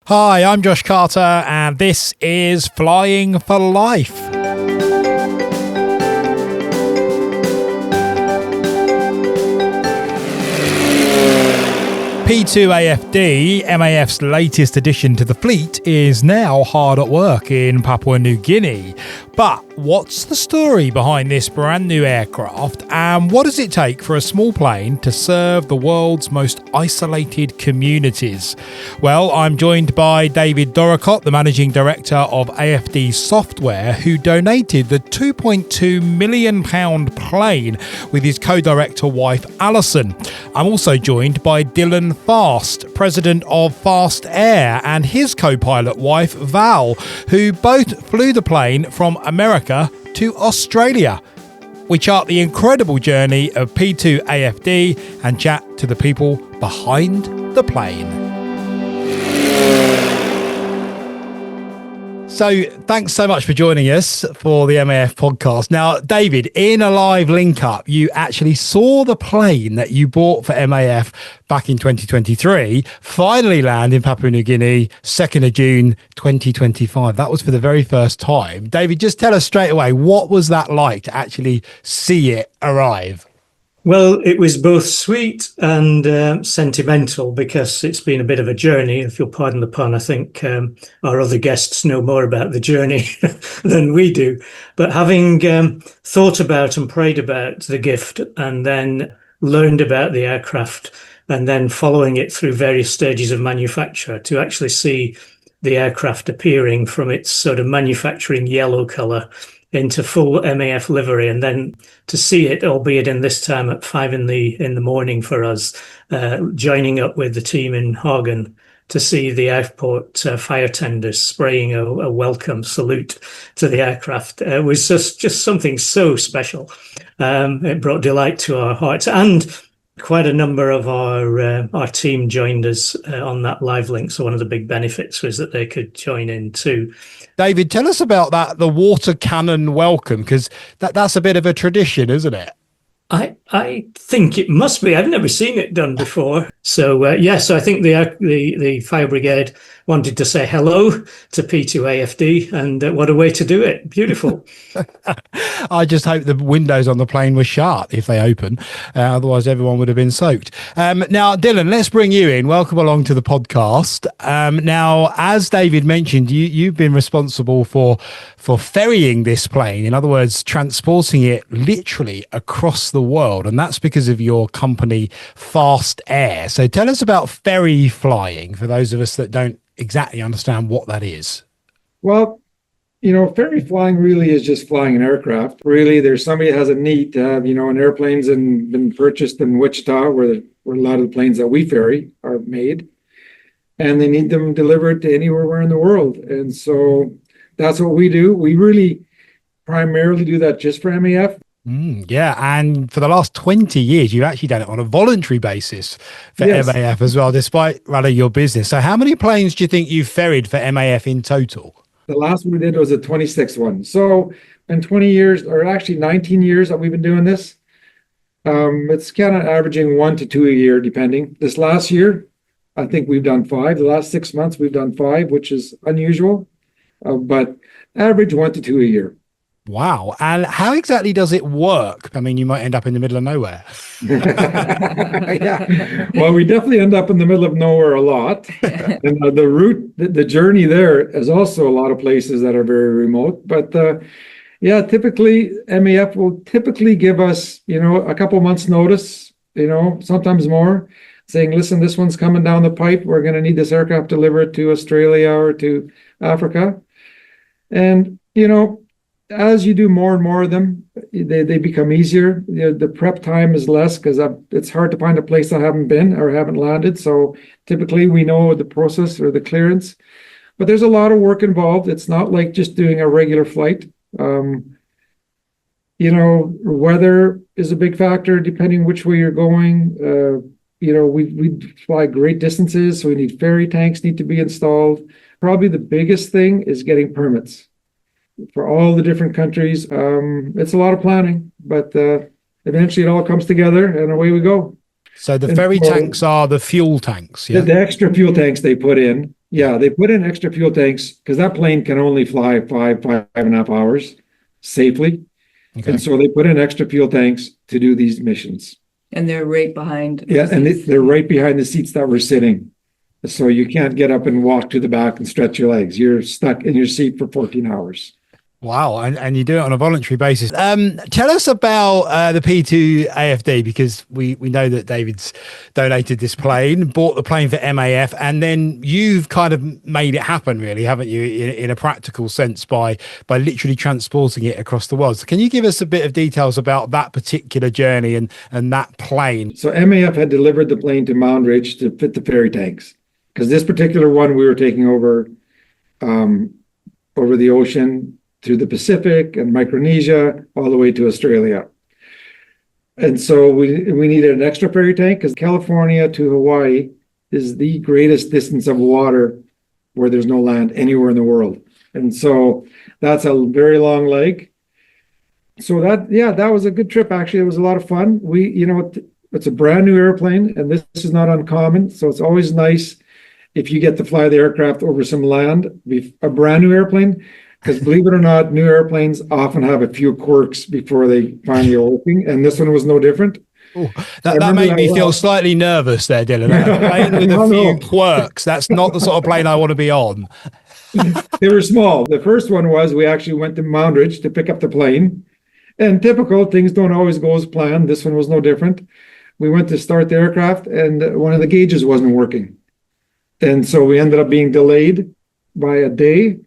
Hi, I'm Josh Carter, and this is Flying for Life. P2-AFD, MAF's latest addition to the fleet, is now hard at work in Papua New Guinea. But what's the story behind this brand new aircraft, and what does it take for a small plane to serve the world's most isolated communities? Well, I'm joined by David Dorricott, the Managing Director of AFD Software, who donated the £2.2 million plane with his co-director wife Alison. I'm also joined by Dylan Fast, President of Fast Air, and his co-pilot wife Val, who both flew the plane from America to Australia. We chart the incredible journey of P2-AFD and chat to the people behind the plane. So thanks so much for joining us for the MAF podcast. Now, David, in a live link up, you actually saw the plane that you bought for MAF back in 2023 finally land in Papua New Guinea, 2nd of June 2025. That was for the very first time. David, just tell us straight away, what was that like to actually see it arrive? Well, it was both sweet and sentimental because it's been a bit of a journey. If you'll pardon the pun, I think our other guests know more about the journey than we do. But having thought about and prayed about the gift and then learned about the aircraft and then following it through various stages of manufacture to actually see the aircraft appearing from its sort of manufacturing yellow colour into full MAF livery, and then to see it, albeit in this time at 5 in the morning for us, joining up with the team in Hagen to see the airport fire tenders spraying a welcome salute to the aircraft. It was just something so special. It brought delight to our hearts, and quite a number of our team joined us on that live link. So one of the big benefits was that they could join in too. David, tell us about that, the water cannon welcome, because that's a bit of a tradition, isn't it? I think it must be. I've never seen it done before. So so I think the fire brigade wanted to say hello to P2-AFD, and what a way to do it. Beautiful. I just hope the windows on the plane were shut if they open. Otherwise, everyone would have been soaked. Now, Dylan, let's bring you in. Welcome along to the podcast. Now, as David mentioned, you've been responsible for ferrying this plane. In other words, transporting it literally across the world. And that's because of your company, Fast Air. So tell us about ferry flying for those of us that don't exactly understand what that is. Well, ferry flying really is just flying an aircraft. Really, there's somebody that has a need to have, an airplane's been purchased in Wichita, where a lot of the planes that we ferry are made, and they need them delivered to anywhere in the world. And so that's what we do. We really primarily do that just for MAF. Yeah, and for the last 20 years, you've actually done it on a voluntary basis for MAF as well, despite running your business. So how many planes do you think you've ferried for MAF in total? The last one we did was a 26th one. So in 20 years, or actually 19 years that we've been doing this, it's kind of averaging 1 to 2 a year, depending. This last year, I think we've done 5. The last 6 months, we've done 5, which is unusual, but average 1 to 2 a year. Wow. And how exactly does it work? I mean, you might end up in the middle of nowhere. Yeah. Well, we definitely end up in the middle of nowhere a lot. And the route, the journey there is also a lot of places that are very remote. But typically MAF will typically give us, a couple months notice, sometimes more, saying, listen, this one's coming down the pipe. We're going to need this aircraft delivered to Australia or to Africa. And, as you do more and more of them, they become easier. The prep time is less because it's hard to find a place I haven't been or haven't landed. So typically we know the process or the clearance, but there's a lot of work involved. It's not like just doing a regular flight. Weather is a big factor depending which way you're going. We fly great distances, so we need ferry tanks need to be installed. Probably the biggest thing is getting permits for all the different countries. It's a lot of planning, but eventually it all comes together and away we go. So the ferry tanks are the fuel tanks, yeah? The extra fuel tanks they put in, Yeah, they put in extra fuel tanks because that plane can only fly 5.5 hours safely. Okay. And so they put in extra fuel tanks to do these missions. And they're right behind. Yeah, and they're right behind the seats that we're sitting. So you can't get up and walk to the back and stretch your legs. You're stuck in your seat for 14 hours. Wow. And you do it on a voluntary basis. Tell us about the P2-AFD, because we know that David's donated this plane, bought the plane for MAF, and then you've kind of made it happen, really, haven't you, in a practical sense by literally transporting it across the world. So can you give us a bit of details about that particular journey and that plane? So MAF had delivered the plane to Moundridge to fit the ferry tanks, because this particular one we were taking over the ocean through the Pacific and Micronesia all the way to Australia. And so we needed an extra ferry tank because California to Hawaii is the greatest distance of water where there's no land anywhere in the world. And so that's a very long leg. So that was a good trip. Actually, it was a lot of fun. It's a brand new airplane, and this is not uncommon. So it's always nice if you get to fly the aircraft over some land, a brand new airplane. Because believe it or not, new airplanes often have a few quirks before they finally are working, and this one was no different. Ooh, that made me feel slightly nervous there, Dylan. A plane with a few quirks. That's not the sort of plane I want to be on. They were small. The first one was we actually went to Moundridge to pick up the plane, and typical things don't always go as planned. This one was no different. We went to start the aircraft, and one of the gauges wasn't working, and so we ended up being delayed by a day.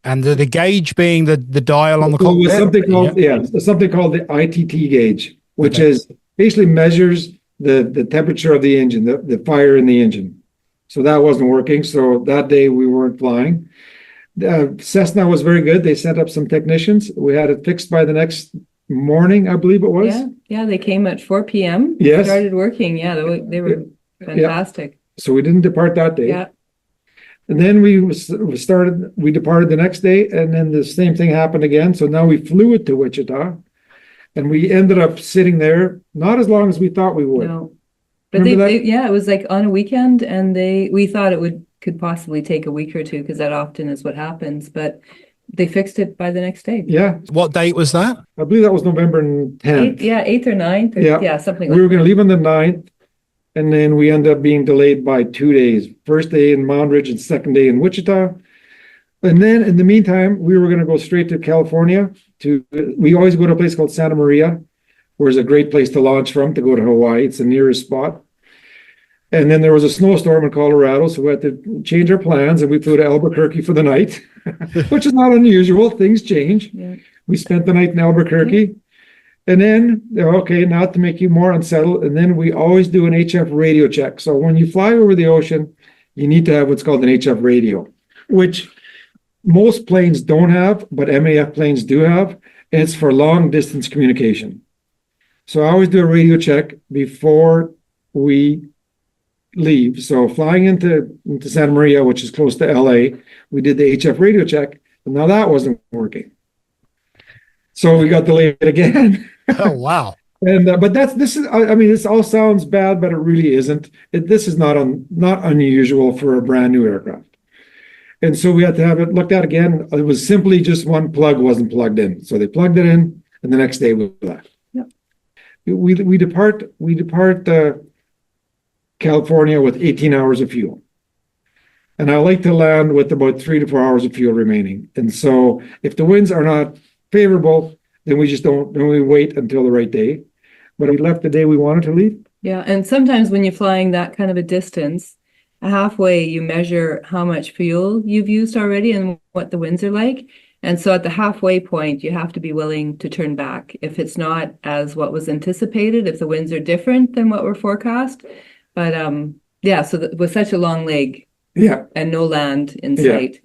And the gauge being the dial on the cockpit? It was something called the ITT gauge, which is basically measures the temperature of the engine, the fire in the engine. So that wasn't working. So that day we weren't flying. Cessna was very good. They sent up some technicians. We had it fixed by the next morning, I believe it was. Yeah, they came at 4 p.m. Yes. Started working. Yeah, they were fantastic. Yeah. So we didn't depart that day. Yeah. And then we departed the next day, and then the same thing happened again. So now we flew it to Wichita, and we ended up sitting there not as long as we thought we would. No, but it was like on a weekend, and we thought it could possibly take a week or two, because that often is what happens. But they fixed it by the next day. Yeah. What date was that? I believe that was November 10th. 8th or 9th. Yeah, something like that. We were going to leave on the 9th. And then we ended up being delayed by 2 days. First day in Moundridge and second day in Wichita. And then in the meantime, we were going to go straight to California. We always go to a place called Santa Maria, where it's a great place to launch from to go to Hawaii. It's the nearest spot. And then there was a snowstorm in Colorado, so we had to change our plans, and we flew to Albuquerque for the night, which is not unusual. Things change. Yeah. We spent the night in Albuquerque. Yeah. And then, not to make you more unsettled, and then we always do an HF radio check. So when you fly over the ocean, you need to have what's called an HF radio, which most planes don't have, but MAF planes do have, and it's for long distance communication. So I always do a radio check before we leave. So flying into Santa Maria, which is close to LA, we did the HF radio check, and now that wasn't working. So we got delayed again. Oh, wow. And but this all sounds bad, but it really isn't. This is not unusual for a brand new aircraft. And so we had to have it looked at again. It was simply just one plug wasn't plugged in. So they plugged it in, and the next day we left. Yep. We depart California with 18 hours of fuel. And I like to land with about 3 to 4 hours of fuel remaining. And so if the winds are not favorable, then we just don't we wait until the right day. But we left the day we wanted to leave. Yeah, and sometimes when you're flying that kind of a distance, halfway you measure how much fuel you've used already and what the winds are like. And so at the halfway point, you have to be willing to turn back if it's not as what was anticipated, if the winds are different than what were forecast. But so with such a long leg, and no land in sight,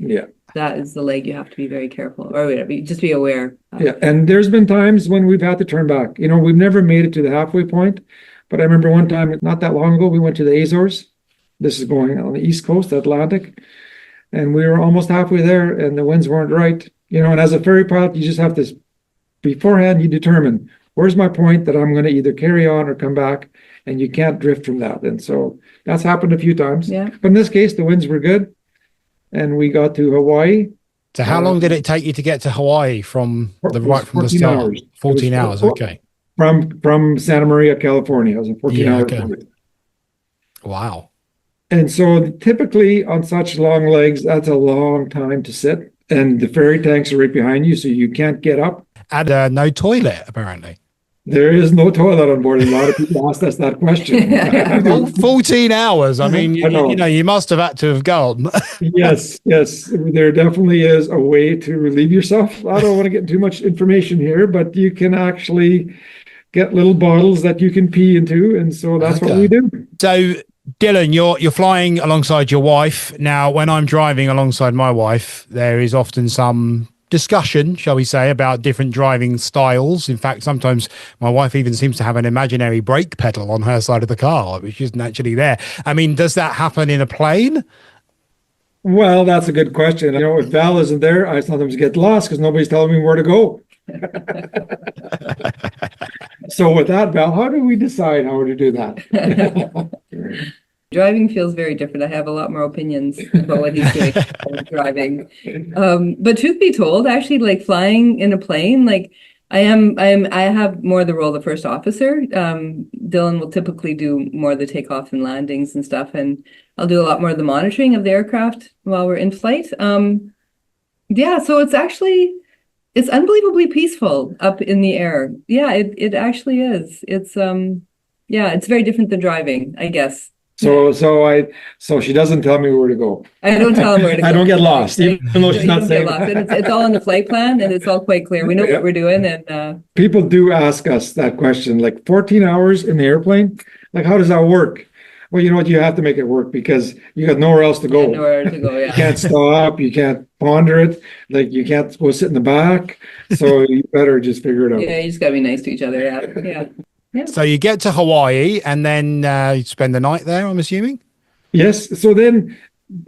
that is the leg you have to be very careful, or whatever, just be aware. And there's been times when we've had to turn back. We've never made it to the halfway point, but I remember one time, not that long ago, we went to the Azores. This is going on the East Coast, Atlantic, and we were almost halfway there, and the winds weren't right. And as a ferry pilot, you just have to, beforehand, you determine, where's my point that I'm going to either carry on or come back, and you can't drift from that. And so that's happened a few times. Yeah. But in this case, the winds were good. and we got to Hawaii. So how long did it take you to get to Hawaii from the right from the 14 start? hours. 14 hours, okay. From Santa Maria, California. It was a 14-hour flight. Wow. And so typically on such long legs, that's a long time to sit. And the ferry tanks are right behind you, so you can't get up. And no toilet, apparently. There is no toilet on board. A lot of people asked us that question. 14 hours. I mean, you must have had to have gone. Yes. There definitely is a way to relieve yourself. I don't want to get too much information here, but you can actually get little bottles that you can pee into. And so that's what we do. So, Dylan, you're flying alongside your wife. Now, when I'm driving alongside my wife, there is often some discussion, shall we say, about different driving styles. In fact, sometimes my wife even seems to have an imaginary brake pedal on her side of the car, which isn't actually there. I mean, does that happen in a plane? Well, that's a good question. If Val isn't there, I sometimes get lost because nobody's telling me where to go. So with that, Val, how do we decide how to do that? Driving feels very different. I have a lot more opinions about what he's doing when driving. But truth be told, actually, like flying in a plane, like I have more the role of the first officer. Dylan will typically do more of the takeoff and landings and stuff, and I'll do a lot more of the monitoring of the aircraft while we're in flight. So it's unbelievably peaceful up in the air. Yeah, it actually is. It's very different than driving, I guess. So she doesn't tell me where to go. I don't tell him where to go. I don't get lost, even though she's not saying that. It's all in the flight plan, and it's all quite clear. We know what we're doing. And people do ask us that question, like 14 hours in the airplane, like how does that work? Well, you know what? You have to make it work because you got nowhere else to go. Nowhere to go. Yeah. You can't stop. You can't ponder it. Like you can't go sit in the back. So you better just figure it out. Yeah, you just gotta be nice to each other. Yeah. Yeah. So you get to Hawaii and then you spend the night there, I'm assuming? Yes. So then...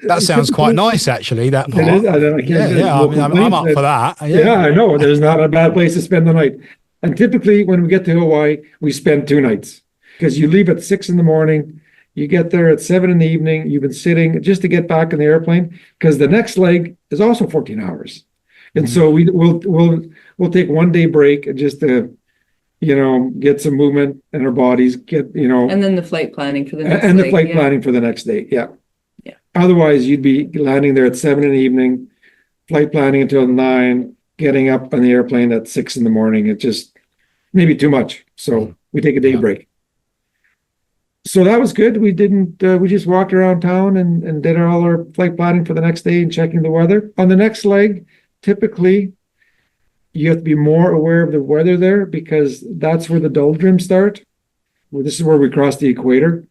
That sounds quite nice, actually, that part. It is. I'm up for that. Yeah, I know. There's not a bad place to spend the night. And typically when we get to Hawaii, we spend 2 nights because you leave at 6 in.the morning. You get there at 7 in.the evening. You've been sitting just to get back in the airplane because the next leg is also 14 hours. And so we'll take 1 day break and just to get some movement in our bodies, and then the flight planning for the next and the flight planning for the next day. Yeah. Otherwise, you'd be landing there at 7 in.the evening, flight planning until 9, getting up on the airplane at 6 in.the morning. It's just maybe too much. So we take a day break. So that was good. We just walked around town and did all our flight planning for the next day and checking the weather. On the next leg, typically, you have to be more aware of the weather there because that's where the doldrums start. Well, this is where we cross the equator.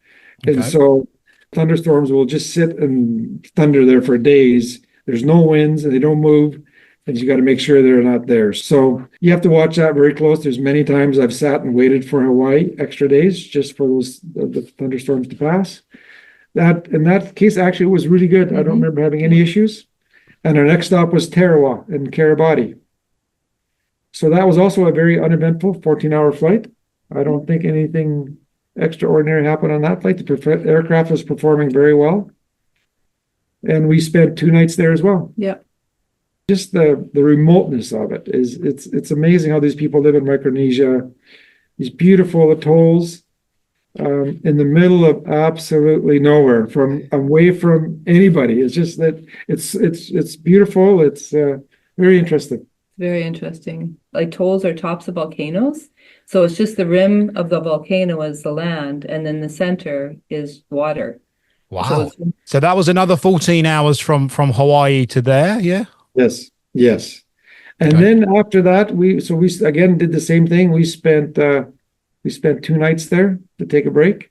Okay. And so thunderstorms will just sit and thunder there for days. There's no winds and they don't move. And you got to make sure they're not there. So you have to watch that very close. There's many times I've sat and waited for Hawaii extra days just for the thunderstorms to pass. That in that case actually was really good. I don't remember having any issues. And our next stop was Tarawa in Kiribati. So that was also a very uneventful 14-hour flight. I don't think anything extraordinary happened on that flight. The aircraft was performing very well. And we spent 2 nights there as well. Yeah. Just the remoteness of it it's amazing how these people live in Micronesia. These beautiful atolls in the middle of absolutely nowhere, away from anybody. It's just that it's beautiful. It's very interesting. Very interesting. Like atolls are tops of volcanoes. So it's just the rim of the volcano is the land, and then the center is water. Wow. So that was another 14 hours from Hawaii to there, yeah? Yes. And then after that, we again did the same thing. We spent 2 nights there to take a break.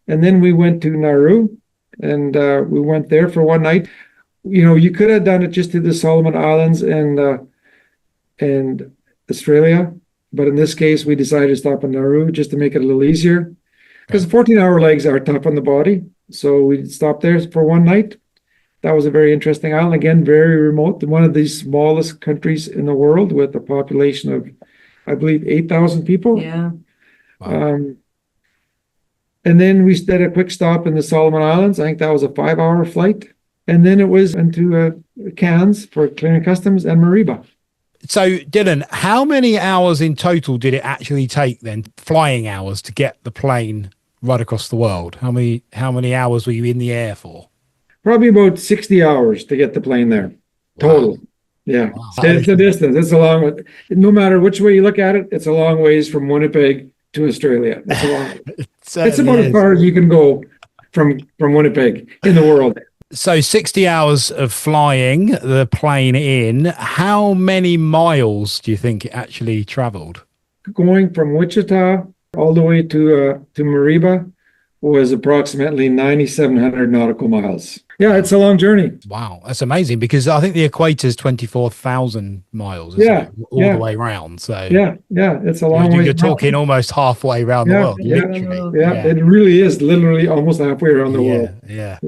And then we went to Nauru and we went there for 1 night. You could have done it just to the Solomon Islands and Australia. But in this case, we decided to stop in Nauru just to make it a little easier because 14-hour legs are tough on the body. So we stopped there for 1 night. That was a very interesting island. Again, very remote. One of the smallest countries in the world with a population of, I believe, 8,000 people. Yeah. Wow. And then we did a quick stop in the Solomon Islands. I think that was a 5-hour flight. and then it was into Cairns for clearing customs and Mariba. So, Dylan, how many hours in total did it actually take then, flying hours, to get the plane right across the world? How many hours were you in the air for? Probably about 60 hours to get the plane there, total. Wow. Yeah, wow. It's the distance. It's a long, no matter which way you look at it, it's a long ways from Winnipeg to Australia. It's a long it's about as far as you can go from Winnipeg in the world. So 60 hours of flying the plane in. How many miles do you think it actually traveled? Going from Wichita all the way to Mariba was approximately 9,700 nautical miles. Yeah, it's a long journey. Wow, that's amazing, because I think the equator is 24,000 miles, isn't it? All the way around. So yeah, it's a long way. You're talking almost halfway around the world, literally. Yeah, it really is literally almost halfway around the world. Yeah.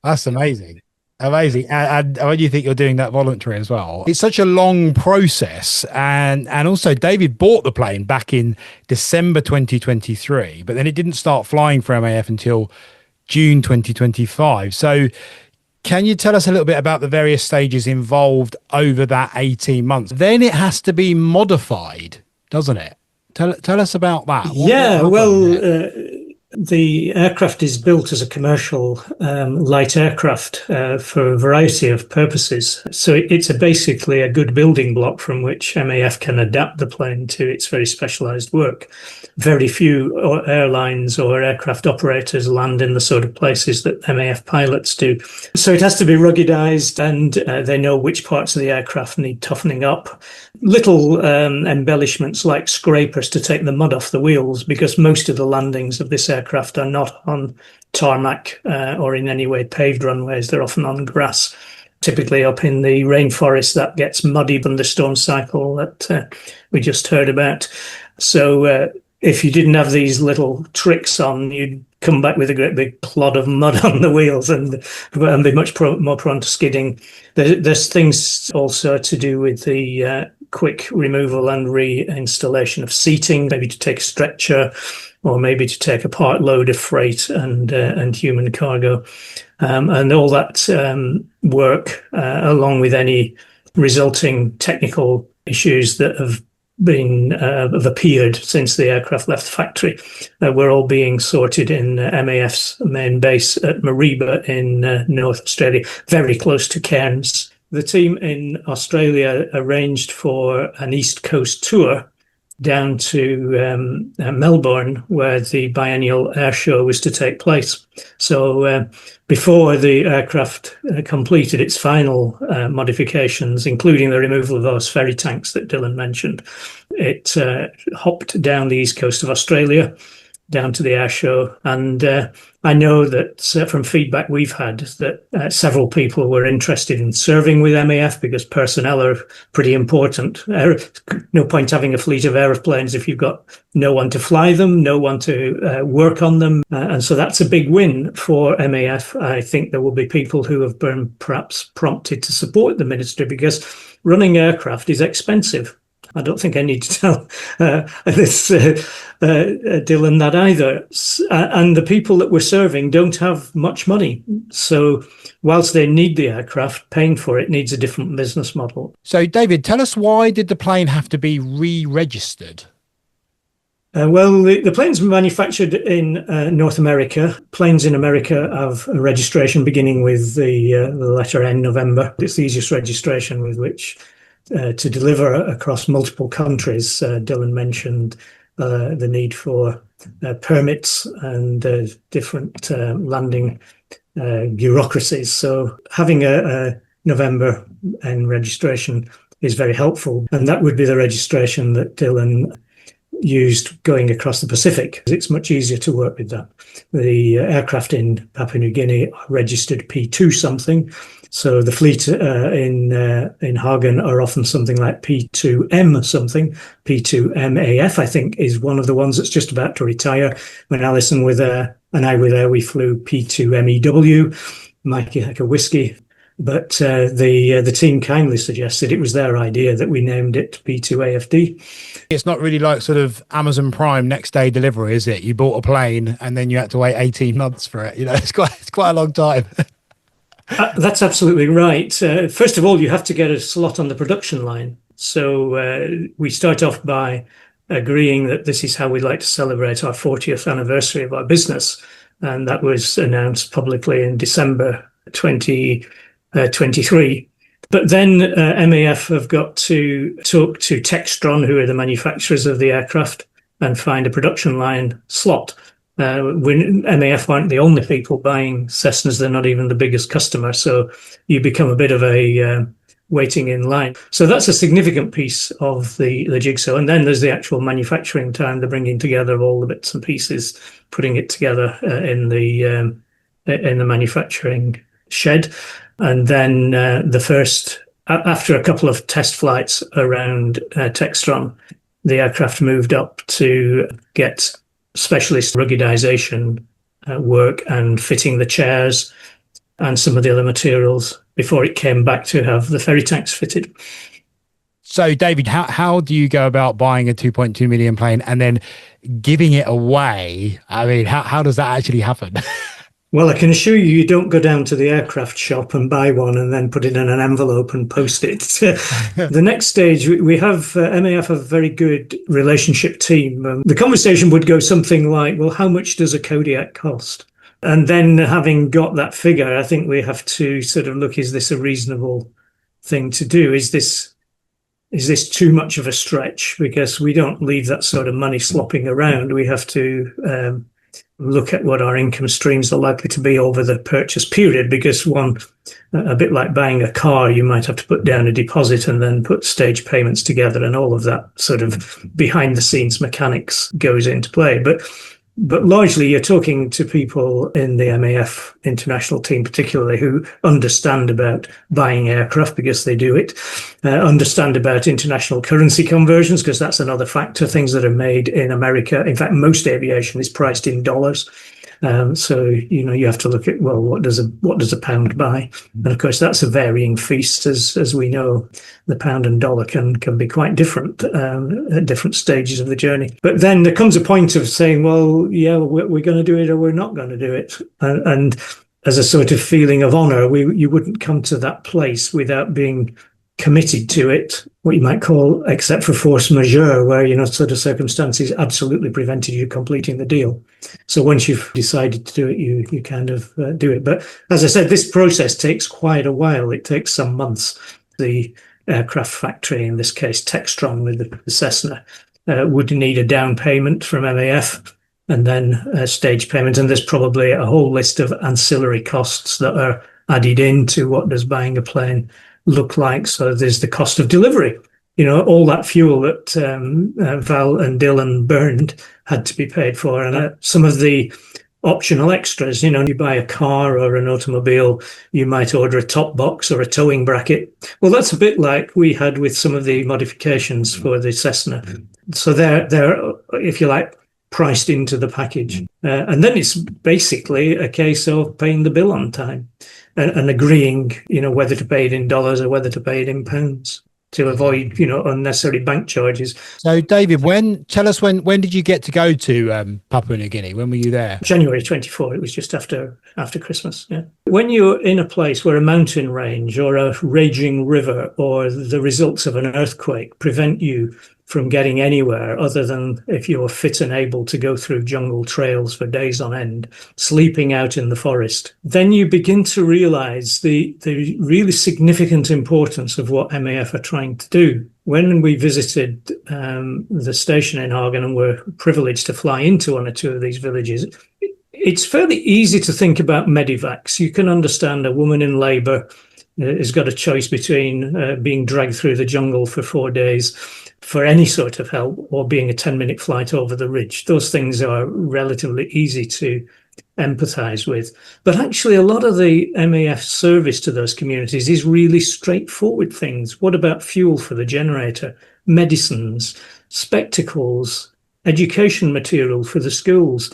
That's amazing. And when you think you're doing that voluntary as well, it's such a long process. And also David bought the plane back in December 2023, but then it didn't start flying for MAF until June 2025. So can you tell us a little bit about the various stages involved over that 18 months? Then it has to be modified, doesn't it? Tell us about that. The aircraft is built as a commercial light aircraft for a variety of purposes. So it's basically a good building block from which MAF can adapt the plane to its very specialized work. Very few airlines or aircraft operators land in the sort of places that MAF pilots do. So it has to be ruggedized, and they know which parts of the aircraft need toughening up. Little embellishments like scrapers to take the mud off the wheels, because most of the landings of this aircraft are not on tarmac or in any way paved runways. They're often on grass, typically up in the rainforest that gets muddy from the storm cycle that we just heard about. So if you didn't have these little tricks on, you'd come back with a great big clod of mud on the wheels and be much more prone to skidding. There's things also to do with the quick removal and reinstallation of seating, maybe to take a stretcher, or maybe to take a part load of freight and human cargo, and all that work, along with any resulting technical issues that have appeared since the aircraft left the factory, were all being sorted in MAF's main base at Mariba in North Australia, very close to Cairns. The team in Australia arranged for an East Coast tour down to Melbourne, where the biennial air show was to take place. So before the aircraft completed its final modifications, including the removal of those ferry tanks that Dylan mentioned, it hopped down the east coast of Australia, down to the air show. And I know that from feedback we've had that several people were interested in serving with MAF because personnel are pretty important. No point having a fleet of aeroplanes if you've got no one to fly them, no one to work on them. And so that's a big win for MAF. I think there will be people who have been perhaps prompted to support the ministry, because running aircraft is expensive. I don't think I need to tell Dylan that either. And the people that we're serving don't have much money. So whilst they need the aircraft, paying for it needs a different business model. So, David, tell us, why did the plane have to be re-registered? The plane's manufactured in North America. Planes in America have a registration beginning with the letter N, November. It's the easiest registration with which to deliver across multiple countries. Dylan mentioned the need for permits and different landing bureaucracies. So having a November N registration is very helpful. And that would be the registration that Dylan used going across the Pacific. It's much easier to work with that. The aircraft in Papua New Guinea are registered P2 something. So the fleet in Hagen are often something like P2M something. P2-MAF, I think, is one of the ones that's just about to retire. When Alison and I were there, we flew P2MEW, Mikey Hecker Whiskey. But the team kindly suggested it was their idea that we named it P2-AFD. It's not really like sort of Amazon Prime next day delivery, is it? You bought a plane and then you had to wait 18 months for it. You know, it's quite a long time. That's absolutely right. First of all, you have to get a slot on the production line. So we start off by agreeing that this is how we'd like to celebrate our 40th anniversary of our business. And that was announced publicly in December 2023. But then MAF have got to talk to Textron, who are the manufacturers of the aircraft, and find a production line slot. MAF aren't the only people buying Cessnas. They're not even the biggest customer. So you become a bit of a waiting in line. So that's a significant piece of the jigsaw. And then there's the actual manufacturing time, the bringing together of all the bits and pieces, putting it together in the manufacturing shed. And then after a couple of test flights around Textron, the aircraft moved up to get specialist ruggedization work and fitting the chairs and some of the other materials before it came back to have the ferry tanks fitted. So, David, how do you go about buying a 2.2 million plane and then giving it away? I mean, how does that actually happen? Well, I can assure you don't go down to the aircraft shop and buy one and then put it in an envelope and post it. The next stage, we have MAF have a very good relationship team. The conversation would go something like, well, how much does a Kodiak cost? And then having got that figure, I think we have to sort of look, is this a reasonable thing to do? Is this too much of a stretch? Because we don't leave that sort of money slopping around. We have to look at what our income streams are likely to be over the purchase period, because a bit like buying a car, you might have to put down a deposit and then put stage payments together, and all of that sort of behind the scenes mechanics goes into play. But largely, you're talking to people in the MAF international team, particularly, who understand about buying aircraft because they do it, understand about international currency conversions because that's another factor. Things that are made in America, in fact, most aviation is priced in dollars. So you have to look at, well, what does a pound buy? And of course, that's a varying feast, as we know. The pound and dollar can be quite different at different stages of the journey. But then there comes a point of saying, well, yeah, we're going to do it or we're not going to do it, and as a sort of feeling of honour, you wouldn't come to that place without being committed to it, what you might call except for force majeure, where sort of circumstances absolutely prevented you completing the deal. So once you've decided to do it, you kind of do it. But as I said, this process takes quite a while. It takes some months. The aircraft factory, in this case Textron with the Cessna, would need a down payment from MAF and then a stage payment. And there's probably a whole list of ancillary costs that are added into what does buying a plane look like. So there's the cost of delivery. All that fuel that Val and Dylan burned had to be paid for. And some of the optional extras, you buy a car or an automobile, you might order a top box or a towing bracket. Well, that's a bit like we had with some of the modifications for the Cessna. So they're if you like, priced into the package. And then it's basically a case of paying the bill on time and agreeing, whether to pay it in dollars or whether to pay it in pounds to avoid, unnecessary bank charges. So, David, tell us when did you get to go to Papua New Guinea? When were you there? January 24. It was just after Christmas. Yeah. When you're in a place where a mountain range or a raging river or the results of an earthquake prevent you from getting anywhere other than if you're fit and able to go through jungle trails for days on end, sleeping out in the forest, then you begin to realize the really significant importance of what MAF are trying to do. When we visited the station in Hagen and were privileged to fly into one or two of these villages, it's fairly easy to think about medivacs. You can understand a woman in labour has got a choice between being dragged through the jungle for 4 days for any sort of help or being a 10-minute flight over the ridge. Those things are relatively easy to empathise with. But actually, a lot of the MAF service to those communities is really straightforward things. What about fuel for the generator, medicines, spectacles, education material for the schools,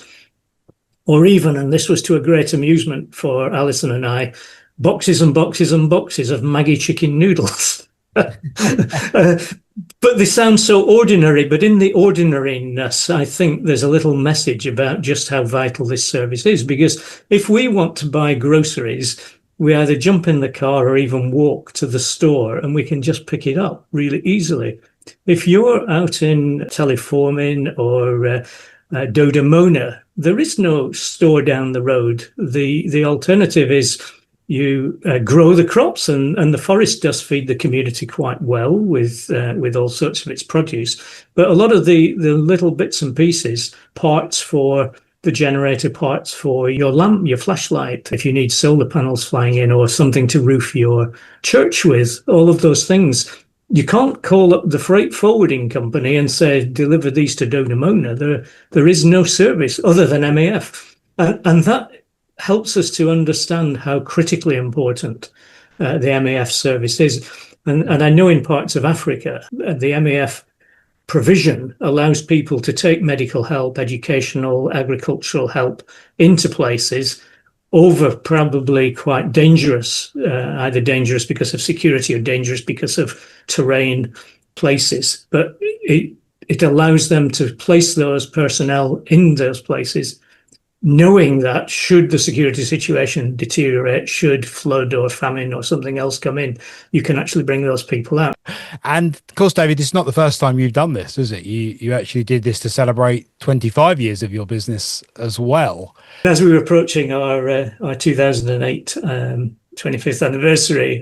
or even, and this was to a great amusement for Alison and I, boxes and boxes and boxes of Maggi chicken noodles. But they sound so ordinary, but in the ordinariness, I think there's a little message about just how vital this service is. Because if we want to buy groceries we either jump in the car or even walk to the store, and we can just pick it up really easily. If you're out in Teleformin or Dodemona, there is no store down the road. The alternative is you grow the crops, and the forest does feed the community quite well with all sorts of its produce. But a lot of the little bits and pieces, parts for the generator, parts for your lamp, your flashlight, if you need solar panels flying in, or something to roof your church with, all of those things. You can't call up the freight forwarding company and say, deliver these to Dodemona. There is no service other than MAF. And that helps us to understand how critically important the MAF service is. And I know in parts of Africa, the MAF provision allows people to take medical help, educational, agricultural help into places over probably quite dangerous, either dangerous because of security or dangerous because of terrain places. But it allows them to place those personnel in those places, knowing that should the security situation deteriorate, should flood or famine or something else come in, you can actually bring those people out. And of course, David, it's not the first time you've done this, is it? You actually did this to celebrate 25 years of your business as well. As we were approaching our 2008 25th anniversary,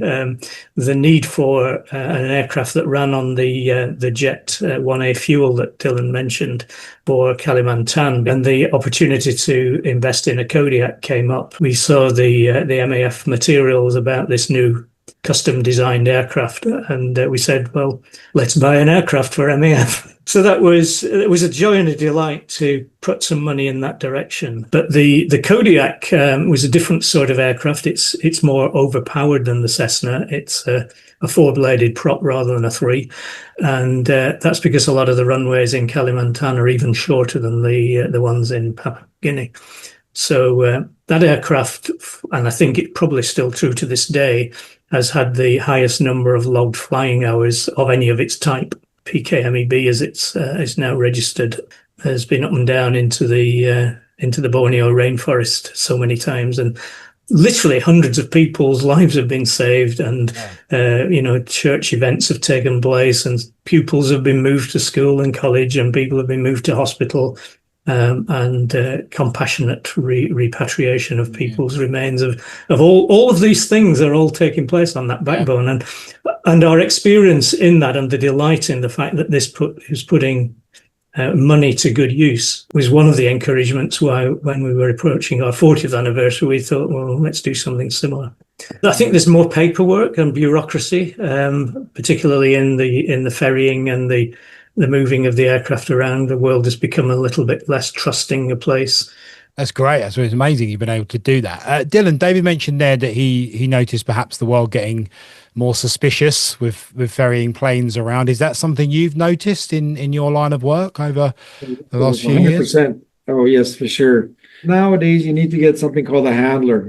the need for an aircraft that ran on the Jet 1A fuel that Dylan mentioned for Kalimantan, and the opportunity to invest in a Kodiak came up. We saw the MAF materials about this new custom designed aircraft, and we said, well, let's buy an aircraft for MAF. So it was a joy and a delight to put some money in that direction. But the Kodiak was a different sort of aircraft. It's more overpowered than the Cessna. It's a four-bladed prop rather than a three, and that's because a lot of the runways in Kalimantan are even shorter than the ones in Papua New Guinea. So that aircraft, and I think it's probably still true to this day, has had the highest number of logged flying hours of any of its type. PKMEB, as it's is now registered, has been up and down into the Borneo rainforest so many times, and literally hundreds of people's lives have been saved, and church events have taken place, and pupils have been moved to school and college, and people have been moved to hospital. And compassionate repatriation of people's remains of all of these things are all taking place on that backbone, and our experience in that, and the delight in the fact that this is putting money to good use, was one of the encouragements why, when we were approaching our 40th anniversary, we thought, well, let's do something similar. I think there's more paperwork and bureaucracy, particularly in the ferrying and the moving of the aircraft around. The world has become a little bit less trusting a place. That's great. It's amazing you've been able to do that. Dylan, David mentioned there that he noticed perhaps the world getting more suspicious with ferrying planes around. Is that something you've noticed in your line of work over the last few 100%. Years? Oh, yes, for sure. Nowadays, you need to get something called a handler.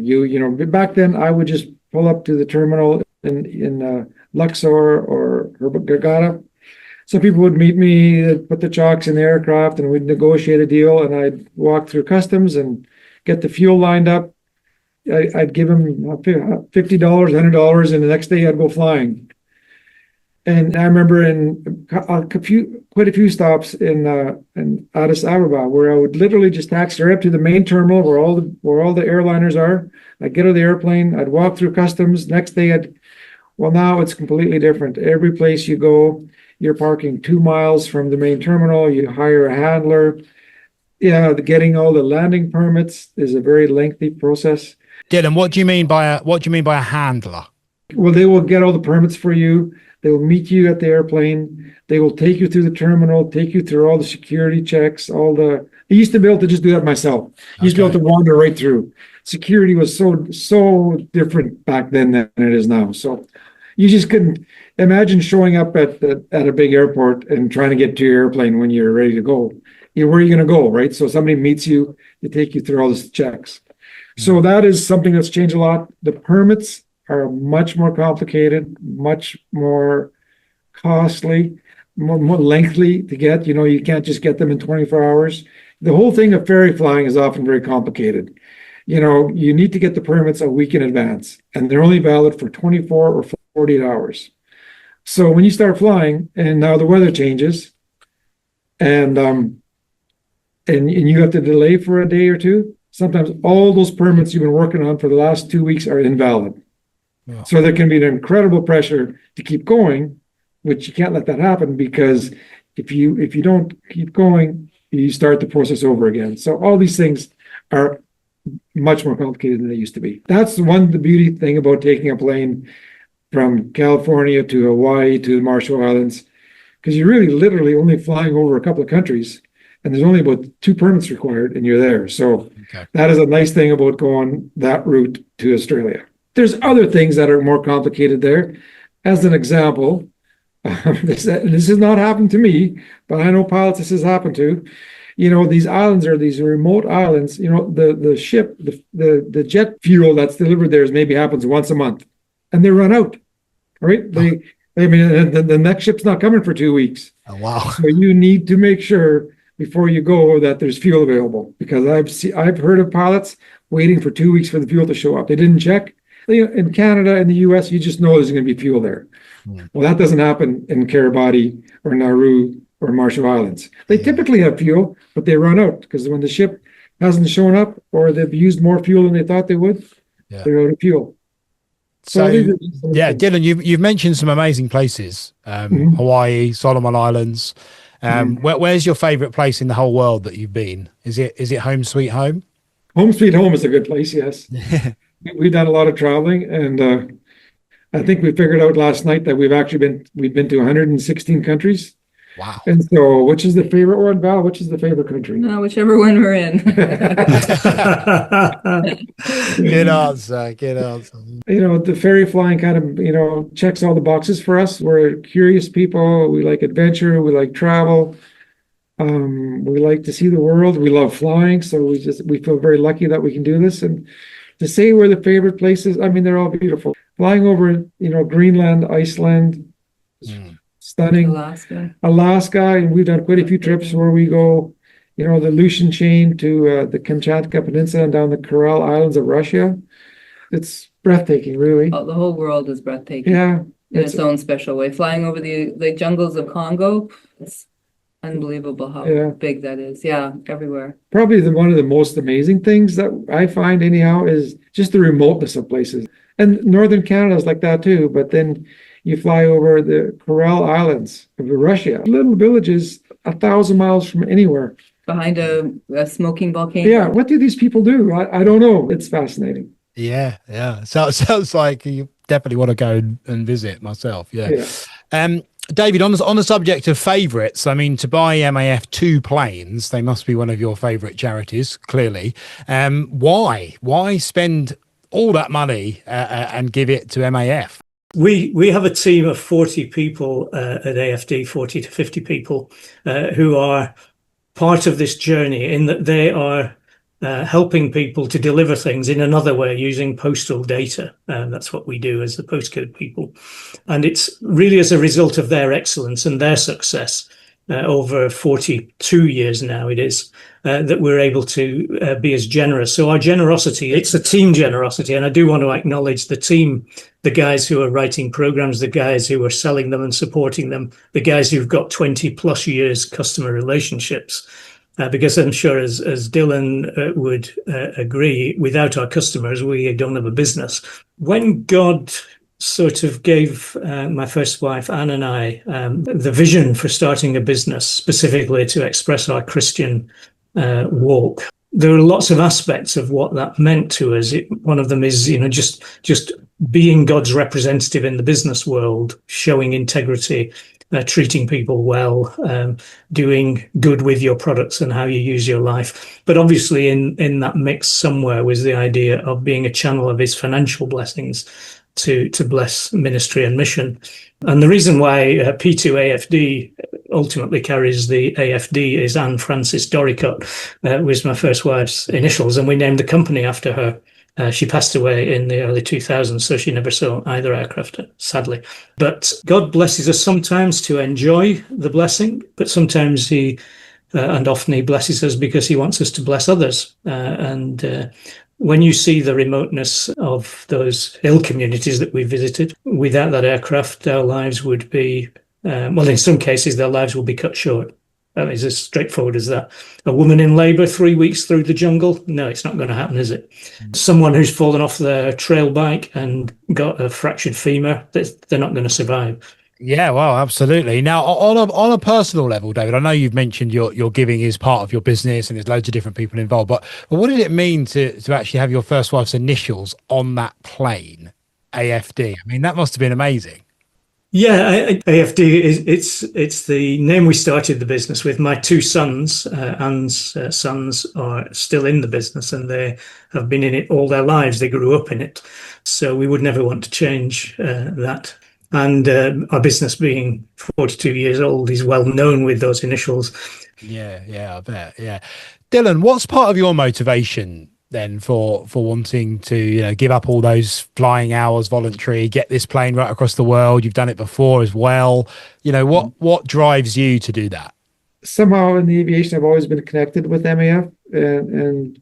Back then, I would just pull up to the terminal in Luxor or Hurghada. So people would meet me, put the chocks in the aircraft, and we'd negotiate a deal, and I'd walk through customs and get the fuel lined up. I'd give them $50, $100, and the next day I'd go flying. And I remember in quite a few stops in Addis Ababa, where I would literally just taxi right up to the main terminal where all the airliners are. I'd get on the airplane, I'd walk through customs. Next day, now it's completely different. Every place you go, you're parking 2 miles from the main terminal. You hire a handler. Getting all the landing permits is a very lengthy process. Dylan, what do you mean by a handler? Well, they will get all the permits for you. They will meet you at the airplane. They will take you through the terminal, take you through all the security checks, I used to be able to just do that myself. I used to be able to wander right through. Security was so different back then than it is now. So you just couldn't imagine showing up at a big airport and trying to get to your airplane when you're ready to go. Where are you going to go, right? So somebody meets you, they take you through all the checks. So that is something that's changed a lot. The permits are much more complicated, much more costly, more lengthy to get. You can't just get them in 24 hours. The whole thing of ferry flying is often very complicated. you need to get the permits a week in advance, and they're only valid for 24 or 48 hours. So when you start flying and now the weather changes and you have to delay for a day or two, sometimes all those permits you've been working on for the last 2 weeks are invalid. Yeah. So there can be an incredible pressure to keep going, which you can't let that happen, because if you don't keep going, you start the process over again. So all these things are much more complicated than they used to be. That's the beauty thing about taking a plane from California to Hawaii to the Marshall Islands, because you're really literally only flying over a couple of countries, and there's only about 2 permits required, and you're there. So that is a nice thing about going that route to Australia. There's other things that are more complicated there. As an example, this has not happened to me, but I know pilots this has happened to. These islands are these remote islands. The ship, the jet fuel that's delivered there maybe happens once a month, and they run out. Right? The next ship's not coming for 2 weeks. Oh, wow. So you need to make sure before you go that there's fuel available, because I've heard of pilots waiting for 2 weeks for the fuel to show up. They didn't check. In Canada and the US, you just know there's going to be fuel there. Well, that doesn't happen in Kiribati or Nauru or Marshall Islands. They typically have fuel, but they run out because when the ship hasn't shown up or they've used more fuel than they thought they would, they're out of fuel. So Dylan, you've mentioned some amazing places, Hawaii, Solomon Islands. Where's your favorite place in the whole world that you've been? Is it home sweet home? Home sweet home is a good place, yes. We've done a lot of traveling, and I think we figured out last night that we've been to 116 countries. Wow. And so, which is the favorite one, Val? Which is the favorite country? No, whichever one we're in. Good answer. The ferry flying kind of, checks all the boxes for us. We're curious people. We like adventure. We like travel. We like to see the world. We love flying. So we feel very lucky that we can do this. And to say where the favorite places, they're all beautiful. Flying over, Greenland, Iceland, stunning. Alaska, and we've done quite a few trips where we go, the Aleutian chain to the Kamchatka Peninsula and down the Kuril Islands of Russia. It's breathtaking, really. Oh, the whole world is breathtaking. Yeah. In its own special way. Flying over the jungles of Congo, it's unbelievable how big that is. Yeah, everywhere. Probably one of the most amazing things that I find anyhow is just the remoteness of places. And northern Canada is like that too, but then you fly over the Kuril Islands of Russia, little villages 1,000 miles from anywhere. Behind a smoking volcano. Yeah, what do these people do? I don't know. It's fascinating. Yeah. So it sounds like you definitely want to go and visit myself. Yeah. David, on the subject of favourites, to buy MAF 2 planes, they must be one of your favourite charities, clearly. Why spend all that money and give it to MAF? We have a team of 40 people at AFD, 40 to 50 people who are part of this journey, in that they are helping people to deliver things in another way using postal data. That's what we do as the postcode people. And it's really as a result of their excellence and their success over 42 years now it is, that we're able to be as generous. So our generosity, it's a team generosity. And I do want to acknowledge the team, the guys who are writing programs, the guys who are selling them and supporting them, the guys who've got 20 plus years customer relationships. Because I'm sure as Dylan would agree, without our customers, we don't have a business. When God sort of gave my first wife, Anne, and I the vision for starting a business, specifically to express our Christian walk, there are lots of aspects of what that meant to us. One of them is, just being God's representative in the business world, showing integrity, treating people well, doing good with your products and how you use your life. But obviously in that mix somewhere was the idea of being a channel of his financial blessings to bless ministry and mission. And the reason why P2-AFD ultimately carries the AFD is Anne Frances Dorricott, was my first wife's initials, and we named the company after her. She passed away in the early 2000s, so she never saw either aircraft, sadly. But God blesses us sometimes to enjoy the blessing, but sometimes and often he blesses us because he wants us to bless others. And when you see the remoteness of those hill communities that we visited, without that aircraft, our lives would be, well, in some cases, their lives will be cut short. That is as straightforward as that. A woman in labour 3 weeks through the jungle? No, it's not going to happen, is it? Someone who's fallen off their trail bike and got a fractured femur, they're not going to survive. Yeah, well, absolutely. Now, on a personal level, David, I know you've mentioned your giving is part of your business and there's loads of different people involved, but what did it mean to actually have your first wife's initials on that plane, AFD? I mean, that must have been amazing. Yeah, AFD it's the name we started the business with. My two sons, Anne's sons, are still in the business, and they have been in it all their lives. They grew up in it, so we would never want to change that. And our business, being 42 years old, is well known with those initials. Yeah, I bet. Yeah, Dylan, what's part of your motivation then for wanting to give up all those flying hours voluntary, get this plane right across the world? You've done it before as well. What drives you to do that? Somehow in the aviation, I've always been connected with MAF, and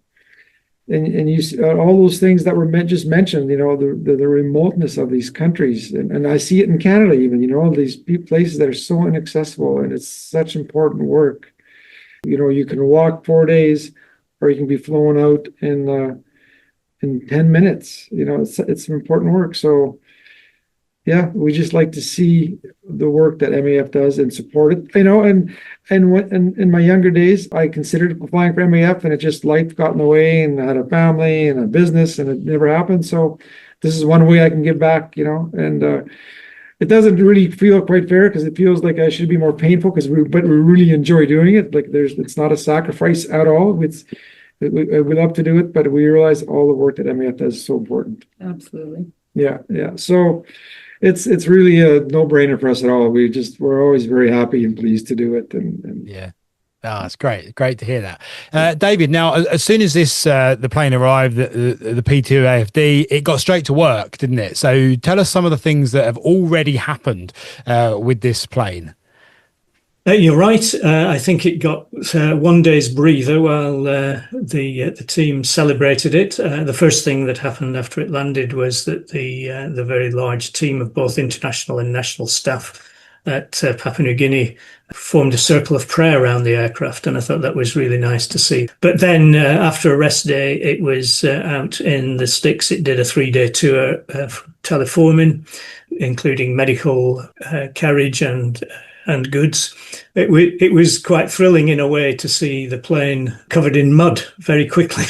you see all those things that were just mentioned. The remoteness of these countries, and I see it in Canada even. These places that are so inaccessible, and it's such important work. You can walk 4 days, or you can be flown out in 10 minutes. It's important work. So yeah, we just like to see the work that MAF does and support it. And in my younger days, I considered flying for MAF, and life got in the way, and I had a family and a business, and it never happened. So this is one way I can give back, and it doesn't really feel quite fair, because it feels like I should be more painful, but we really enjoy doing it. Like it's not a sacrifice at all. We love to do it, but we realize all the work that MAF does is so important. Absolutely. Yeah. So it's really a no-brainer for us at all. We're always very happy and pleased to do it. And yeah. Oh, it's great to hear that. David, now, as soon as the plane arrived, the P2-AFD, it got straight to work, didn't it? So tell us some of the things that have already happened with this plane. You're right. I think it got 1 day's breather while the team celebrated it. The first thing that happened after it landed was that the very large team of both international and national staff at Papua New Guinea formed a circle of prayer around the aircraft, and I thought that was really nice to see. But then after a rest day, it was out in the sticks. It did a 3-day tour teleforming, including medical carriage and goods. It was quite thrilling in a way to see the plane covered in mud very quickly.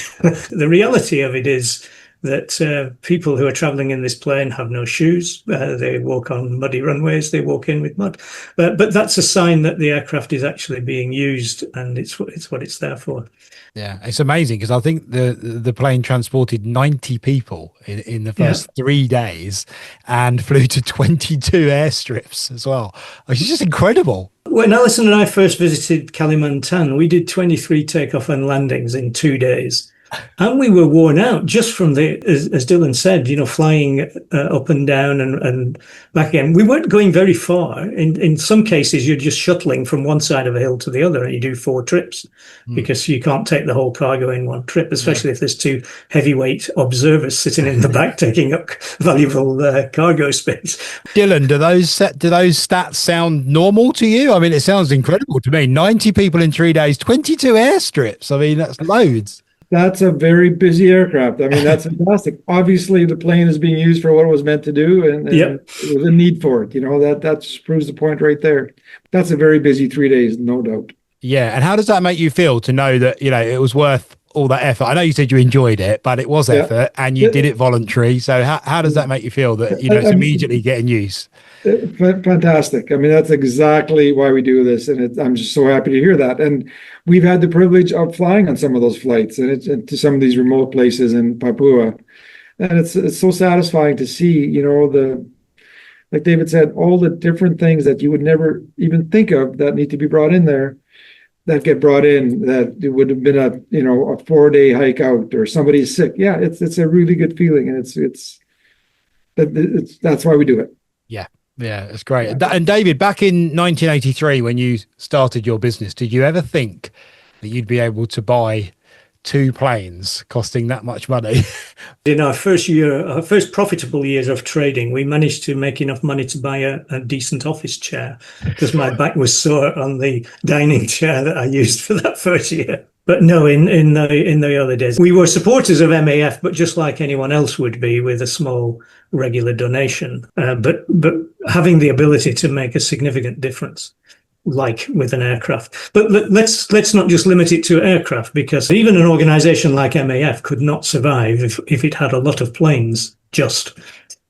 The reality of it is that people who are traveling in this plane have no shoes. They walk on muddy runways. They walk in with mud. But that's a sign that the aircraft is actually being used, and it's what it's there for. Yeah, it's amazing, because I think the plane transported 90 people in the first 3 days and flew to 22 airstrips as well. It's just incredible. When Alison and I first visited Kalimantan, we did 23 takeoff and landings in 2 days. And we were worn out just from as Dylan said, flying up and down and back again. We weren't going very far. In some cases, you're just shuttling from one side of a hill to the other, and you do 4 trips because you can't take the whole cargo in one trip, especially if there's 2 heavyweight observers sitting in the back taking up valuable cargo space. Dylan, do those stats sound normal to you? I mean, it sounds incredible to me. 90 people in 3 days, 22 airstrips. I mean, that's loads. That's a very busy aircraft. I mean, that's fantastic. Obviously, the plane is being used for what it was meant to do, and there was a need for it. That just proves the point right there. That's a very busy 3 days, no doubt. Yeah, and how does that make you feel to know that it was worth all that effort? I know you said you enjoyed it, but it was effort, and you did it voluntary. So how does that make you feel that it's immediately getting used? Fantastic. I mean, that's exactly why we do this, and I'm just so happy to hear that. And we've had the privilege of flying on some of those flights, and to some of these remote places in Papua, and it's so satisfying to see, like David said, all the different things that you would never even think of that need to be brought in there, that get brought in. That it would have been a 4-day hike out, or somebody's sick. Yeah, it's a really good feeling, and that's why we do it. Yeah, it's great. And David, back in 1983, when you started your business, did you ever think that you'd be able to buy 2 planes costing that much money? In our first profitable years of trading, we managed to make enough money to buy a decent office chair because my back was sore on the dining chair that I used for that first year. But no, in the early days, we were supporters of MAF, but just like anyone else would be, with a small regular donation, but having the ability to make a significant difference, like with an aircraft. But let's not just limit it to aircraft, because even an organization like MAF could not survive if it had a lot of planes.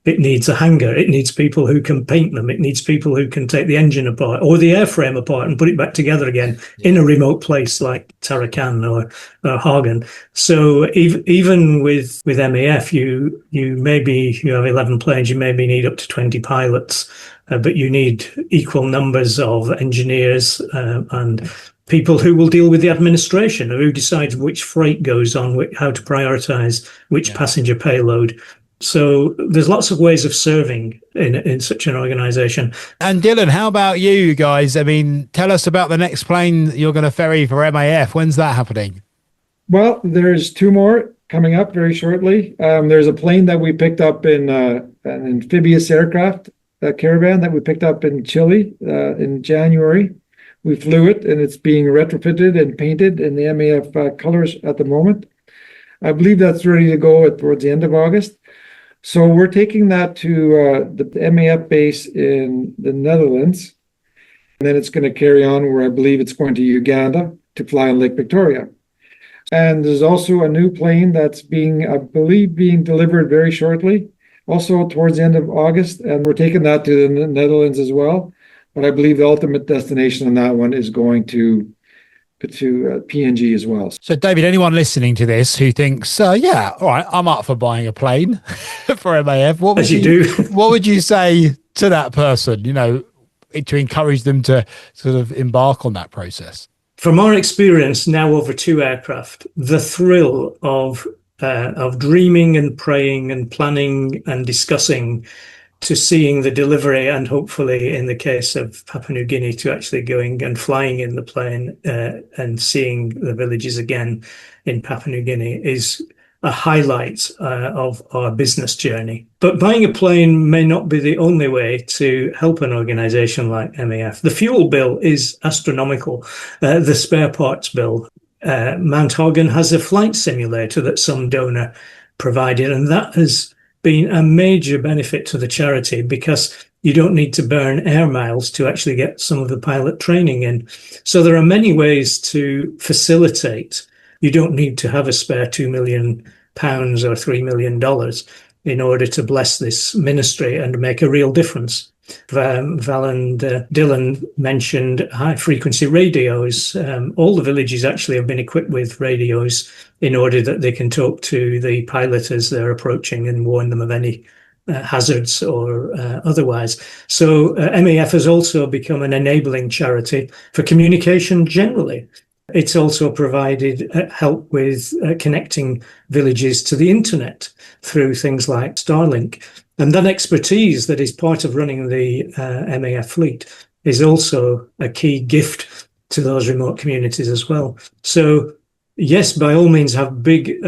It needs a hangar. It needs people who can paint them. It needs people who can take the engine apart or the airframe apart and put it back together again in a remote place like Tarakan or Hagen. So even with MAF, you have 11 planes. You maybe need up to 20 pilots, but you need equal numbers of engineers and people who will deal with the administration, who decides which freight goes on, how to prioritize which passenger payload. So there's lots of ways of serving in such an organization. And Dylan, how about you guys? I mean, tell us about the next plane you're going to ferry for MAF. When's that happening? Well, there's 2 more coming up very shortly. There's a plane that we picked up in an amphibious aircraft caravan that we picked up in Chile in January. We flew it, and it's being retrofitted and painted in the MAF colors at the moment. I believe that's ready to go towards the end of August. So we're taking that to the MAF base in the Netherlands, and then it's going to carry on where I believe it's going to Uganda to fly on Lake Victoria. And there's also a new plane that's being delivered very shortly, also towards the end of August, and we're taking that to the Netherlands as well. But I believe the ultimate destination on that one is going to PNG as well. So, David, anyone listening to this who thinks, yeah, all right, I'm up for buying a plane for MAF, what would you say to that person, to encourage them to sort of embark on that process? From our experience now over 2 aircraft, the thrill of dreaming and praying and planning and discussing to seeing the delivery, and hopefully in the case of Papua New Guinea to actually going and flying in the plane and seeing the villages again in Papua New Guinea is a highlight of our business journey. But buying a plane may not be the only way to help an organization like MAF. The fuel bill is astronomical. The spare parts bill. Mount Hagen has a flight simulator that some donor provided, and that has been a major benefit to the charity because you don't need to burn air miles to actually get some of the pilot training in. So there are many ways to facilitate. You don't need to have a spare £2 million or $3 million in order to bless this ministry and make a real difference. Val and Dylan mentioned high-frequency radios. All the villages actually have been equipped with radios in order that they can talk to the pilot as they're approaching and warn them of any hazards or otherwise. So MAF has also become an enabling charity for communication generally. It's also provided help with connecting villages to the internet through things like Starlink. And that expertise that is part of running the MAF fleet is also a key gift to those remote communities as well. So, yes, by all means, have big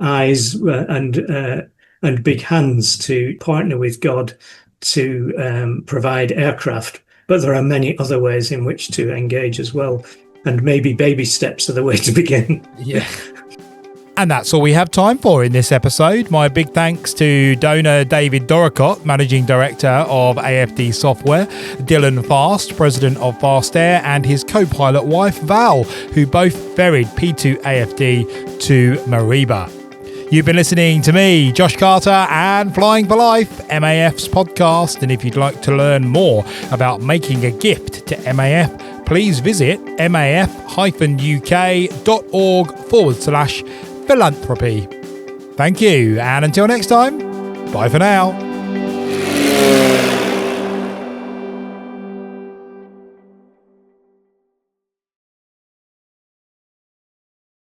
eyes and big hands to partner with God to provide aircraft. But there are many other ways in which to engage as well. And maybe baby steps are the way to begin. Yeah. And that's all we have time for in this episode. My big thanks to donor David Dorricott, Managing Director of AFD Software, Dylan Fast, President of Fast Air, and his co-pilot wife Val, who both ferried P2-AFD to Mariba. You've been listening to me, Josh Carter, and Flying for Life, MAF's podcast. And if you'd like to learn more about making a gift to MAF, please visit maf-uk.org/philanthropy. Thank you, and until next time, bye for now.